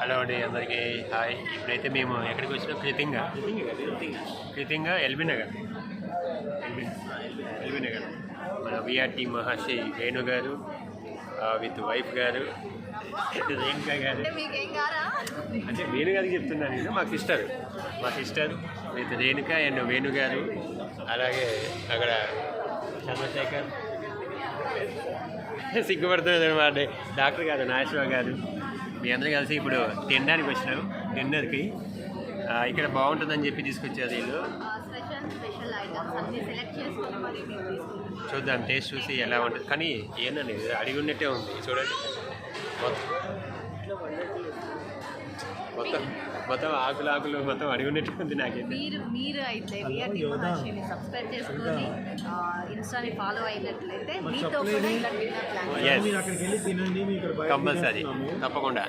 Hello అండి అందరికీ hi. ఇప్పుడైతే మేము ఎక్కడికి వచ్చినాం? కృతింగా ఎల్బీ నగర్ మన విఆర్టీ మహర్షి వేణు గారు విత్ వైఫ్ గారు రేణుకా గారు. అంటే వేణు గారికి చెప్తున్నాను నేను, మా sister with Renuka and Venu గారు. అలాగే అక్కడ చంద్రశేఖర్ సిగ్గుపడుతుంది అనమాట. డాక్టర్ గారు నాగేశ్వర గారు. మీ అందరూ కలిసి ఇప్పుడు తినడానికి వచ్చినాం. డిన్నర్కి ఇక్కడ బాగుంటుందని చెప్పి తీసుకొచ్చారు వీళ్ళు. చూద్దాం, టేస్ట్ చూసి ఎలా ఉంటుంది. కానీ ఏంటండి అడిగి ఉన్నట్టే ఉంది, చూడండి. మొత్తం ఆకులు మొత్తం అడిగి ఉన్నట్టే ఉంది. నాకైతే మీరు అయితే సబ్స్క్రైబ్ చేసుకొని ఇన్స్టాని ఫాలో అయినట్లయితే మీతో కూడా ఇలా కంపల్సరీ తప్పకుండా.